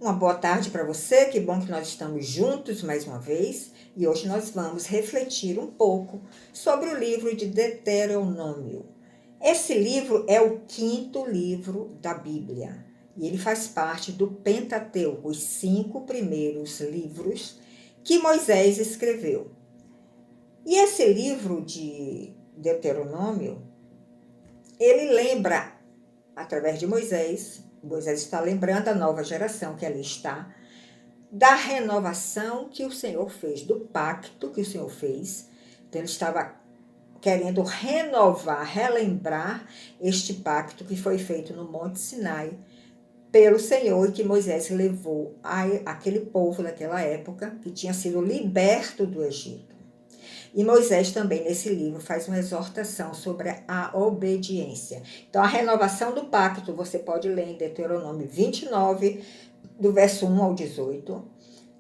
Uma boa tarde para você, que bom que nós estamos juntos mais uma vez e hoje nós vamos refletir um pouco sobre o livro de Deuteronômio. Esse livro é o quinto livro da Bíblia e ele faz parte do Pentateuco, os 5 primeiros livros que Moisés escreveu. E esse livro de Deuteronômio, ele lembra, através de Moisés está lembrando a nova geração que ali está, da renovação que o Senhor fez, do pacto que o Senhor fez. Então, ele estava querendo renovar, relembrar este pacto que foi feito no Monte Sinai pelo Senhor e que Moisés levou àquele povo daquela época que tinha sido liberto do Egito. E Moisés também, nesse livro, faz uma exortação sobre a obediência. Então, a renovação do pacto, você pode ler em Deuteronômio 29, do verso 1 ao 18.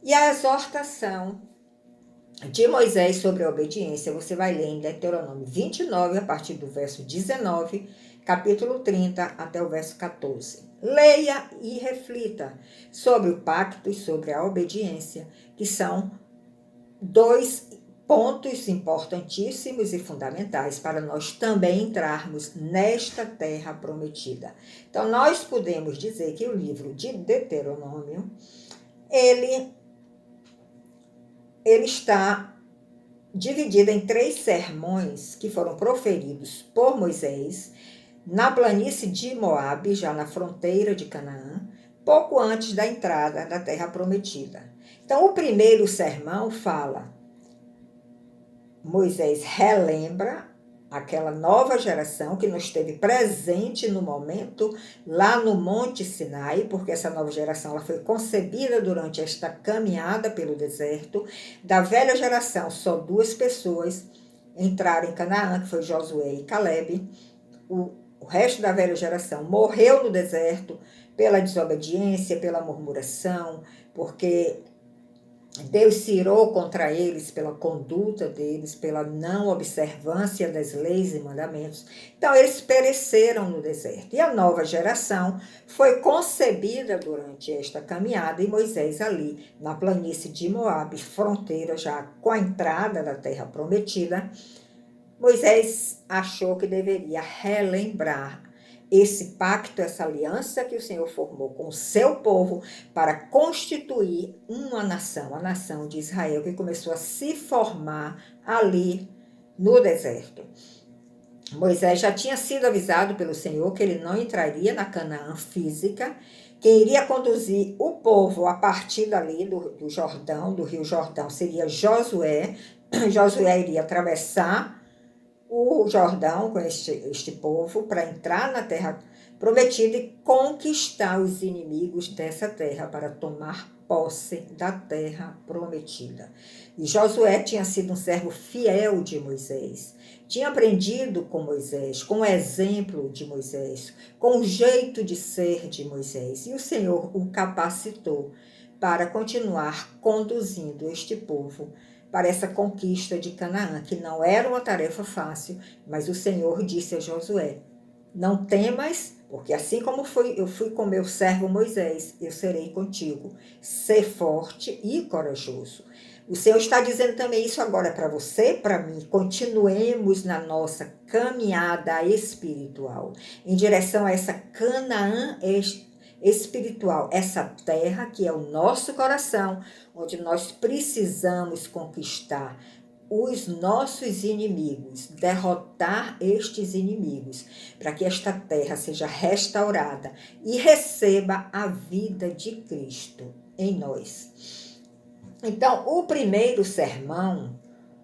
E a exortação de Moisés sobre a obediência, você vai ler em Deuteronômio 29, a partir do verso 19, capítulo 30, até o verso 14. Leia e reflita sobre o pacto e sobre a obediência, que são dois pontos importantíssimos e fundamentais para nós também entrarmos nesta terra prometida. Então, nós podemos dizer que o livro de Deuteronômio, ele está dividido em 3 sermões que foram proferidos por Moisés na planície de Moabe, já na fronteira de Canaã, pouco antes da entrada da terra prometida. Então, o primeiro sermão fala, Moisés relembra aquela nova geração que não esteve presente no momento lá no Monte Sinai, porque essa nova geração ela foi concebida durante esta caminhada pelo deserto. Da velha geração, só 2 pessoas entraram em Canaã, que foi Josué e Calebe. O resto da velha geração morreu no deserto pela desobediência, pela murmuração, porque Deus se irou contra eles pela conduta deles, pela não observância das leis e mandamentos. Então, eles pereceram no deserto. E a nova geração foi concebida durante esta caminhada, e Moisés ali, na planície de Moabe, fronteira já com a entrada da terra prometida, Moisés achou que deveria relembrar esse pacto, essa aliança que o Senhor formou com o seu povo para constituir uma nação, a nação de Israel, que começou a se formar ali no deserto. Moisés já tinha sido avisado pelo Senhor que ele não entraria na Canaã física. Quem iria conduzir o povo a partir dali do Jordão, do Rio Jordão, seria Josué. Josué iria atravessar o Jordão com este povo para entrar na terra prometida e conquistar os inimigos dessa terra para tomar posse da terra prometida. E Josué tinha sido um servo fiel de Moisés, tinha aprendido com Moisés, com o exemplo de Moisés, com o jeito de ser de Moisés, e o Senhor o capacitou para continuar conduzindo este povo para essa conquista de Canaã, que não era uma tarefa fácil, mas o Senhor disse a Josué, não temas, porque assim como eu fui com meu servo Moisés, eu serei contigo. Ser forte e corajoso. O Senhor está dizendo também isso agora para você, para mim. Continuemos na nossa caminhada espiritual, em direção a essa Canaã espiritual, essa terra que é o nosso coração, onde nós precisamos conquistar os nossos inimigos, derrotar estes inimigos, para que esta terra seja restaurada e receba a vida de Cristo em nós. Então, o primeiro sermão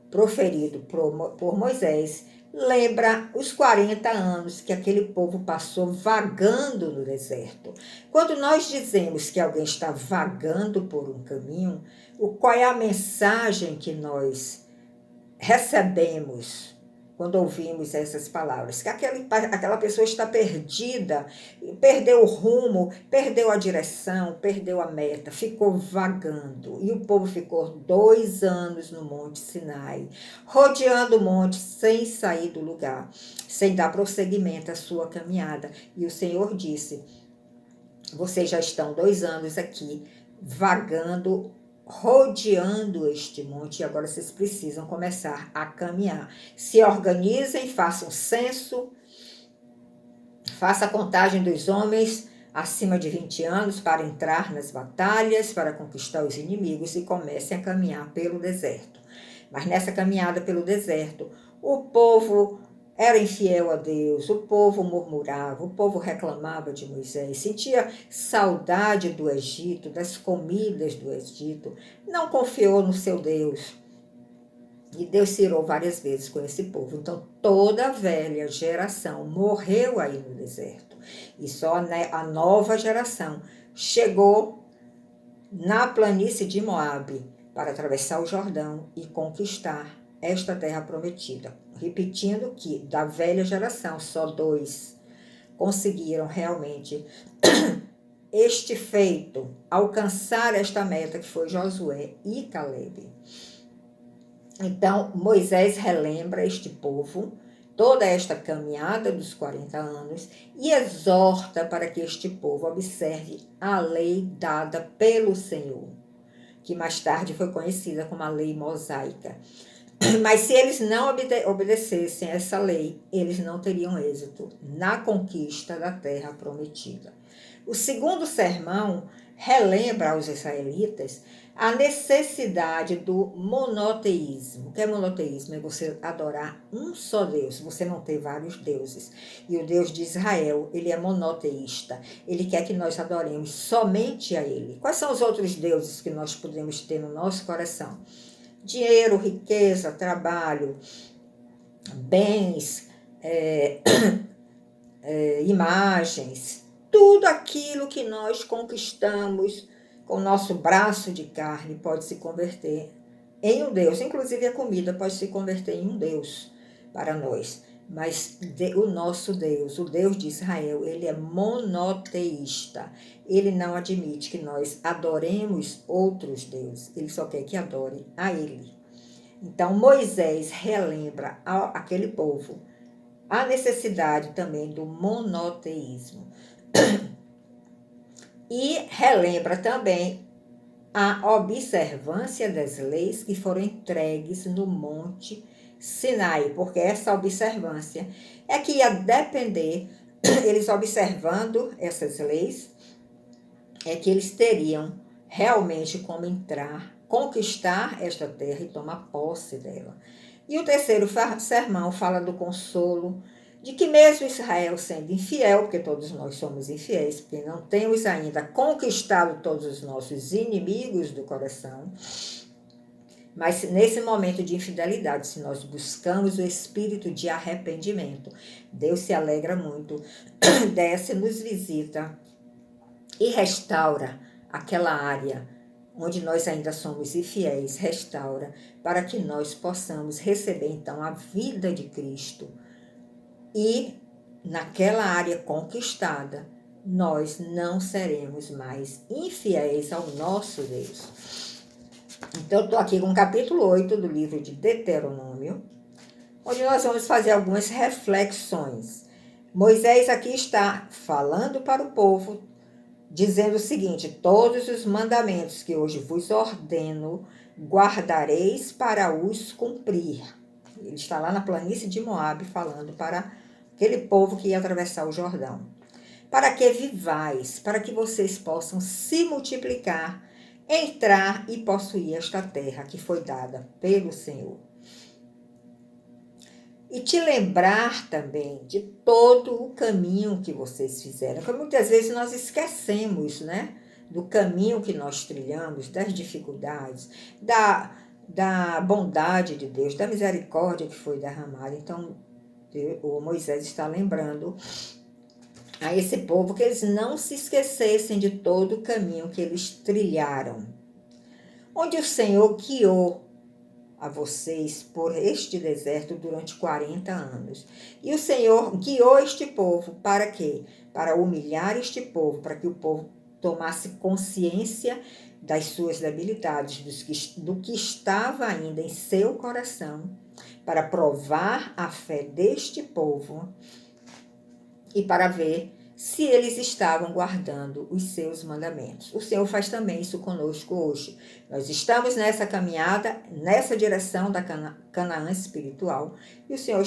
proferido por Moisés lembra os 40 anos que aquele povo passou vagando no deserto. Quando nós dizemos que alguém está vagando por um caminho, qual é a mensagem que nós recebemos quando ouvimos essas palavras? Que aquela pessoa está perdida, perdeu o rumo, perdeu a direção, perdeu a meta, ficou vagando. E o povo ficou 2 anos no Monte Sinai, rodeando o monte sem sair do lugar, sem dar prosseguimento à sua caminhada. E o Senhor disse, Vocês já estão 2 anos aqui, vagando, rodeando este monte, e agora vocês precisam começar a caminhar. Se organizem, façam censo, faça a contagem dos homens acima de 20 anos para entrar nas batalhas, para conquistar os inimigos e comecem a caminhar pelo deserto. Mas nessa caminhada pelo deserto, o povo era infiel a Deus, o povo murmurava, o povo reclamava de Moisés, sentia saudade do Egito, das comidas do Egito, não confiou no seu Deus. E Deus se irou várias vezes com esse povo. Então, toda a velha geração morreu aí no deserto. E só a nova geração chegou na planície de Moabe para atravessar o Jordão e conquistar esta terra prometida. Repetindo que da velha geração, só 2 conseguiram realmente este feito, alcançar esta meta, que foi Josué e Calebe. Então, Moisés relembra este povo, toda esta caminhada dos 40 anos, e exorta para que este povo observe a lei dada pelo Senhor, que mais tarde foi conhecida como a lei mosaica. Mas se eles não obedecessem essa lei, eles não teriam êxito na conquista da terra prometida. O segundo sermão relembra aos israelitas a necessidade do monoteísmo. O que é monoteísmo? É você adorar um só Deus, você não ter vários deuses. E o Deus de Israel, ele é monoteísta. Ele quer que nós adoremos somente a ele. Quais são os outros deuses que nós podemos ter no nosso coração? Dinheiro, riqueza, trabalho, bens, imagens, tudo aquilo que nós conquistamos com o nosso braço de carne pode se converter em um Deus. Inclusive a comida pode se converter em um Deus para nós. Mas o nosso Deus, o Deus de Israel, ele é monoteísta. Ele não admite que nós adoremos outros deuses. Ele só quer que adore a ele. Então Moisés relembra àquele povo a necessidade também do monoteísmo. E relembra também a observância das leis que foram entregues no Monte Sinai, porque essa observância é que ia depender, eles observando essas leis, é que eles teriam realmente como entrar, conquistar esta terra e tomar posse dela. E o terceiro sermão fala do consolo, de que mesmo Israel sendo infiel, porque todos nós somos infiéis, porque não temos ainda conquistado todos os nossos inimigos do coração, mas nesse momento de infidelidade, se nós buscamos o espírito de arrependimento, Deus se alegra muito, desce, nos visita e restaura aquela área onde nós ainda somos infiéis, restaura, para que nós possamos receber então a vida de Cristo. E naquela área conquistada, nós não seremos mais infiéis ao nosso Deus. Então, eu estou aqui com o capítulo 8 do livro de Deuteronômio, onde nós vamos fazer algumas reflexões. Moisés aqui está falando para o povo, dizendo o seguinte: todos os mandamentos que hoje vos ordeno, guardareis para os cumprir. Ele está lá na planície de Moabe falando para aquele povo que ia atravessar o Jordão. Para que vivais, para que vocês possam se multiplicar, entrar e possuir esta terra que foi dada pelo Senhor. E te lembrar também de todo o caminho que vocês fizeram, porque muitas vezes nós esquecemos, né, do caminho que nós trilhamos, das dificuldades, da bondade de Deus, da misericórdia que foi derramada. Então, o Moisés está lembrando a esse povo que eles não se esquecessem de todo o caminho que eles trilharam, onde o Senhor guiou a vocês por este deserto durante 40 anos. E o Senhor guiou este povo para quê? Para humilhar este povo, para que o povo tomasse consciência das suas debilidades, do que estava ainda em seu coração, para provar a fé deste povo e para ver se eles estavam guardando os seus mandamentos. O Senhor faz também isso conosco hoje. Nós estamos nessa caminhada, nessa direção da Canaã espiritual, e o Senhor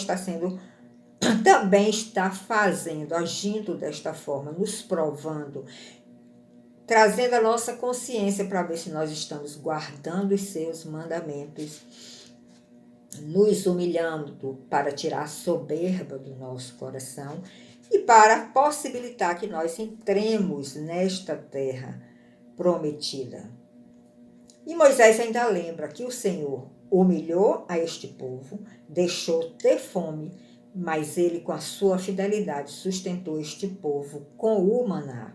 também está fazendo, agindo desta forma, nos provando, trazendo a nossa consciência para ver se nós estamos guardando os seus mandamentos, nos humilhando para tirar a soberba do nosso coração e para possibilitar que nós entremos nesta terra prometida. E Moisés ainda lembra que o Senhor humilhou a este povo, deixou ter fome, mas ele, com a sua fidelidade, sustentou este povo com o maná.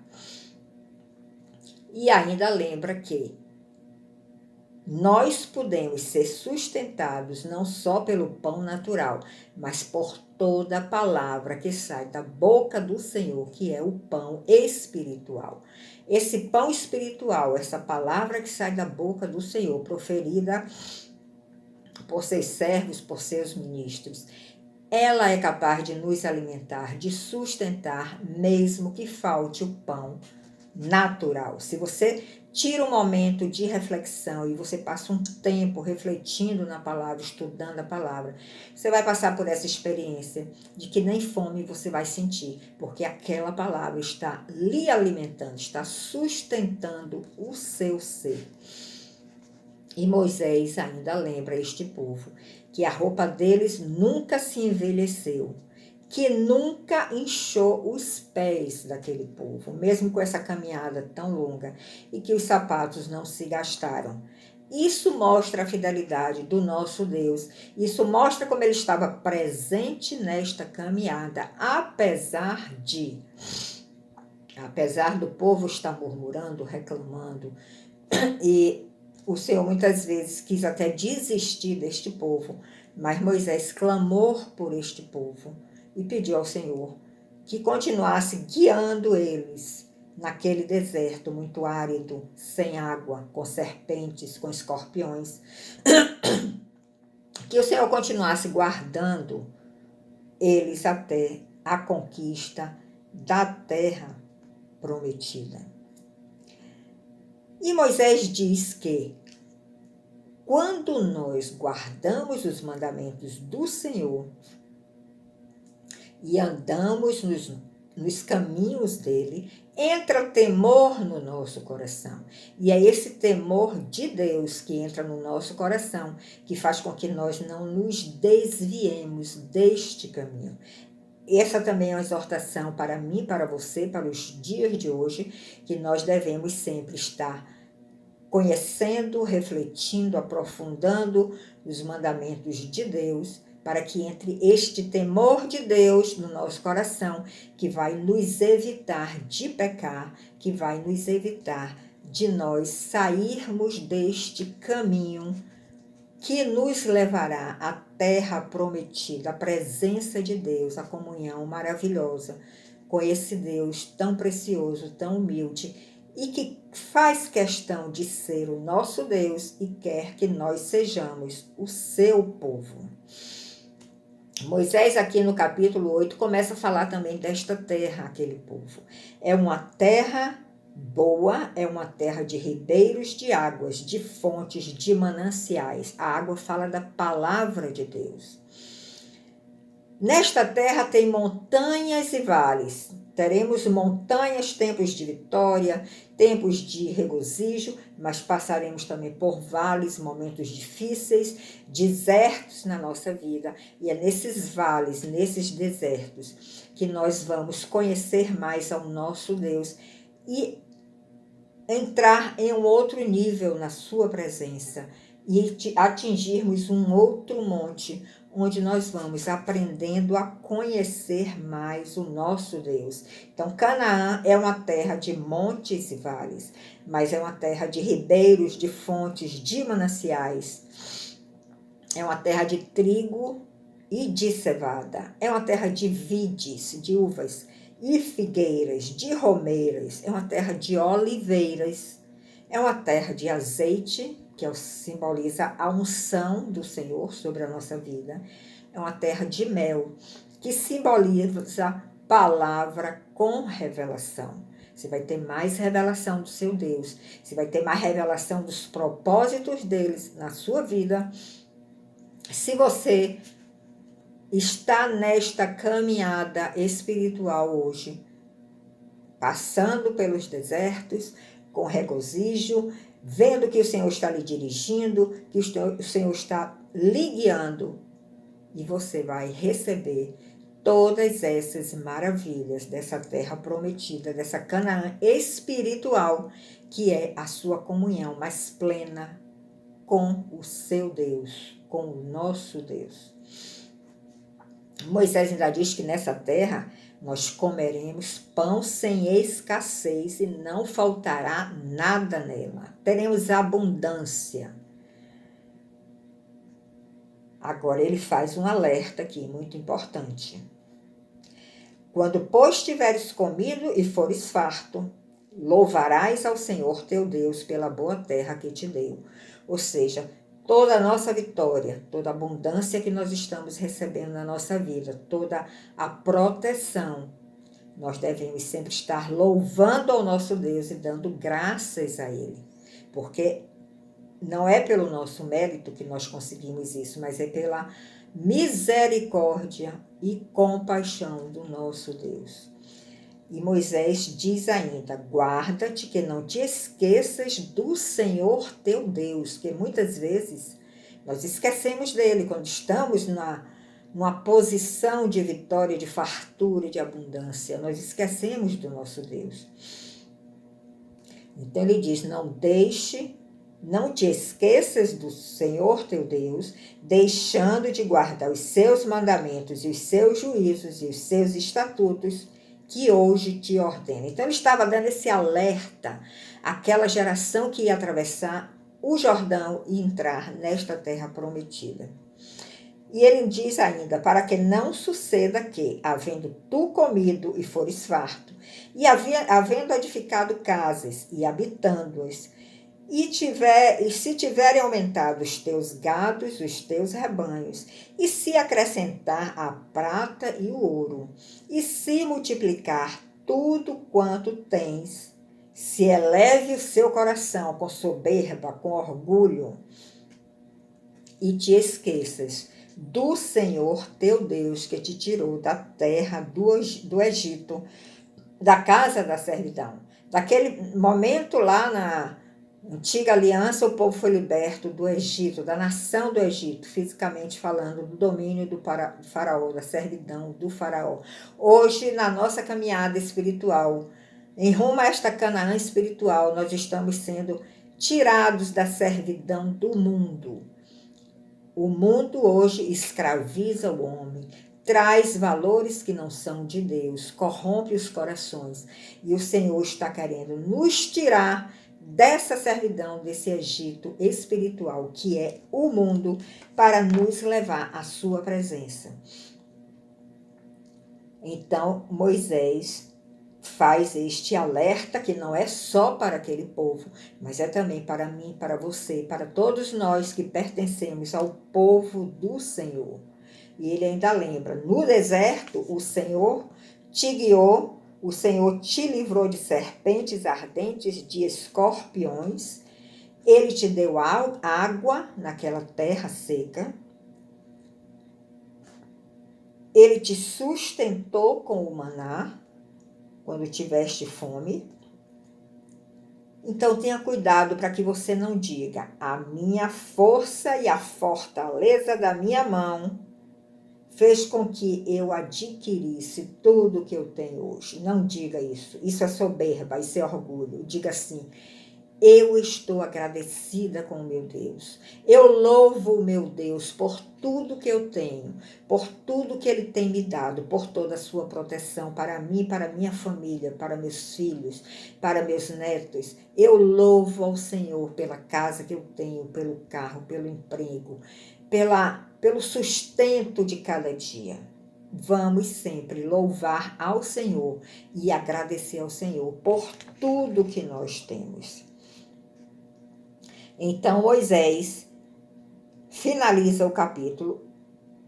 E ainda lembra que nós podemos ser sustentados não só pelo pão natural, mas por toda a palavra que sai da boca do Senhor, que é o pão espiritual. Esse pão espiritual, essa palavra que sai da boca do Senhor, proferida por seus servos, por seus ministros, ela é capaz de nos alimentar, de sustentar, mesmo que falte o pão natural. Se você tira um momento de reflexão e você passa um tempo refletindo na palavra, estudando a palavra, você vai passar por essa experiência de que nem fome você vai sentir, porque aquela palavra está lhe alimentando, está sustentando o seu ser. E Moisés ainda lembra este povo que a roupa deles nunca se envelheceu, que nunca inchou os pés daquele povo, mesmo com essa caminhada tão longa, e que os sapatos não se gastaram. Isso mostra a fidelidade do nosso Deus, isso mostra como ele estava presente nesta caminhada, apesar do povo estar murmurando, reclamando, e o Senhor muitas vezes quis até desistir deste povo, mas Moisés clamou por este povo e pediu ao Senhor que continuasse guiando eles naquele deserto muito árido, sem água, com serpentes, com escorpiões. Que o Senhor continuasse guardando eles até a conquista da terra prometida. E Moisés diz que quando nós guardamos os mandamentos do Senhor e andamos nos caminhos dele, entra temor no nosso coração. E é esse temor de Deus que entra no nosso coração, que faz com que nós não nos desviemos deste caminho. Essa também é uma exortação para mim, para você, para os dias de hoje, que nós devemos sempre estar conhecendo, refletindo, aprofundando os mandamentos de Deus, para que entre este temor de Deus no nosso coração, que vai nos evitar de pecar, que vai nos evitar de nós sairmos deste caminho que nos levará à terra prometida, a presença de Deus, a comunhão maravilhosa com esse Deus tão precioso, tão humilde, e que faz questão de ser o nosso Deus e quer que nós sejamos o seu povo. Moisés, aqui no capítulo 8, começa a falar também desta terra, aquele povo. É uma terra boa, é uma terra de ribeiros de águas, de fontes, de mananciais. A água fala da palavra de Deus. Nesta terra tem montanhas e vales. Teremos montanhas, tempos de vitória, tempos de regozijo, mas passaremos também por vales, momentos difíceis, desertos na nossa vida. E é nesses vales, nesses desertos, que nós vamos conhecer mais ao nosso Deus e entrar em um outro nível na sua presença e atingirmos um outro monte, onde nós vamos aprendendo a conhecer mais o nosso Deus. Então, Canaã é uma terra de montes e vales, mas é uma terra de ribeiros, de fontes, de mananciais. É uma terra de trigo e de cevada. É uma terra de vides, de uvas e figueiras, de romeiras. É uma terra de oliveiras. É uma terra de azeite, que simboliza a unção do Senhor sobre a nossa vida. É uma terra de mel, que simboliza palavra com revelação. Você vai ter mais revelação do seu Deus. Você vai ter mais revelação dos propósitos deles na sua vida. Se você está nesta caminhada espiritual hoje, passando pelos desertos, com regozijo, vendo que o Senhor está lhe dirigindo, que o Senhor está lhe guiando, e você vai receber todas essas maravilhas dessa terra prometida, dessa Canaã espiritual, que é a sua comunhão mais plena com o seu Deus, com o nosso Deus. Moisés ainda diz que nessa terra nós comeremos pão sem escassez e não faltará nada nela. Teremos abundância. Agora ele faz um alerta aqui, muito importante. Quando, pois, tiveres comido e fores farto, louvarás ao Senhor teu Deus pela boa terra que te deu. Ou seja, toda a nossa vitória, toda a abundância que nós estamos recebendo na nossa vida, toda a proteção, nós devemos sempre estar louvando ao nosso Deus e dando graças a Ele. Porque não é pelo nosso mérito que nós conseguimos isso, mas é pela misericórdia e compaixão do nosso Deus. E Moisés diz ainda, guarda-te que não te esqueças do Senhor teu Deus, que muitas vezes nós esquecemos dele quando estamos numa posição de vitória, de fartura, de abundância. Nós esquecemos do nosso Deus. Então ele diz, não te esqueças do Senhor teu Deus, deixando de guardar os seus mandamentos e os seus juízos e os seus estatutos, que hoje te ordena. Então ele estava dando esse alerta àquela geração que ia atravessar o Jordão e entrar nesta terra prometida. E ele diz ainda, para que não suceda que, havendo tu comido e fores farto, e havendo edificado casas e habitando-as, e se tiverem aumentado os teus gados, os teus rebanhos, e se acrescentar a prata e o ouro, e se multiplicar tudo quanto tens, se eleve o seu coração com soberba, com orgulho, e te esqueças do Senhor teu Deus, que te tirou da terra do Egito, da casa da servidão. Daquele momento lá na antiga aliança, o povo foi liberto do Egito, da nação do Egito, fisicamente falando, do domínio do faraó, da servidão do faraó. Hoje, na nossa caminhada espiritual, em rumo a esta Canaã espiritual, nós estamos sendo tirados da servidão do mundo. O mundo hoje escraviza o homem, traz valores que não são de Deus, corrompe os corações. E o Senhor está querendo nos tirar dessa servidão, desse Egito espiritual, que é o mundo, para nos levar à sua presença. Então, Moisés faz este alerta, que não é só para aquele povo, mas é também para mim, para você, para todos nós que pertencemos ao povo do Senhor. E ele ainda lembra, no deserto, o Senhor te guiou, o Senhor te livrou de serpentes ardentes, de escorpiões. Ele te deu água naquela terra seca. Ele te sustentou com o maná, quando tiveste fome. Então tenha cuidado para que você não diga, a minha força e a fortaleza da minha mão fez com que eu adquirisse tudo o que eu tenho hoje. Não diga isso. Isso é soberba, isso é orgulho. Diga assim, eu estou agradecida com o meu Deus. Eu louvo o meu Deus por tudo que eu tenho, por tudo que Ele tem me dado, por toda a sua proteção para mim, para minha família, para meus filhos, para meus netos. Eu louvo ao Senhor pela casa que eu tenho, pelo carro, pelo emprego, pelo sustento de cada dia. Vamos sempre louvar ao Senhor e agradecer ao Senhor por tudo que nós temos. Então, Moisés finaliza o capítulo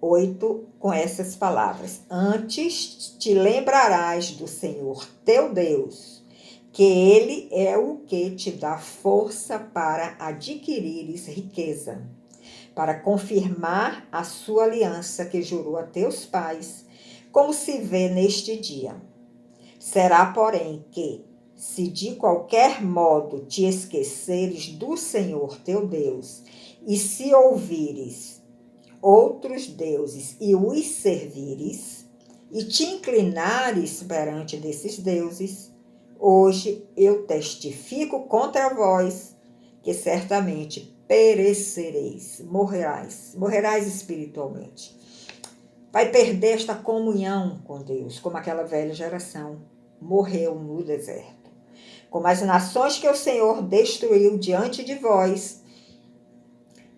8, com essas palavras: Antes te lembrarás do Senhor teu Deus, que Ele é o que te dá força para adquirires riqueza, para confirmar a sua aliança que jurou a teus pais, como se vê neste dia. Será, porém, que, se de qualquer modo te esqueceres do Senhor teu Deus, e se ouvires outros deuses e os servires, e te inclinares perante desses deuses, hoje eu testifico contra vós que certamente perecereis, morrerás espiritualmente. Vai perder esta comunhão com Deus, como aquela velha geração morreu no deserto. Como as nações que o Senhor destruiu diante de vós,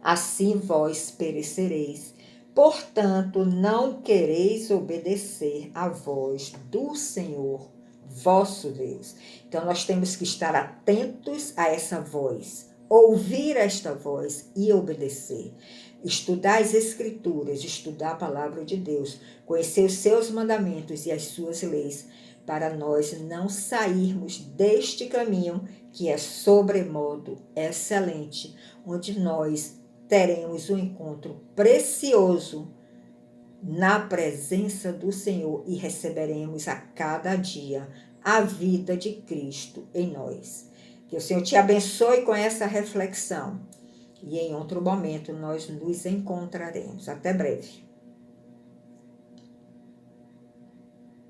assim vós perecereis. Portanto, não quereis obedecer à voz do Senhor, vosso Deus. Então, nós temos que estar atentos a essa voz, ouvir esta voz e obedecer. Estudar as Escrituras, estudar a palavra de Deus, conhecer os seus mandamentos e as suas leis, para nós não sairmos deste caminho que é sobremodo excelente, onde nós teremos um encontro precioso na presença do Senhor e receberemos a cada dia a vida de Cristo em nós. Que o Senhor te abençoe com essa reflexão e em outro momento nós nos encontraremos. Até breve.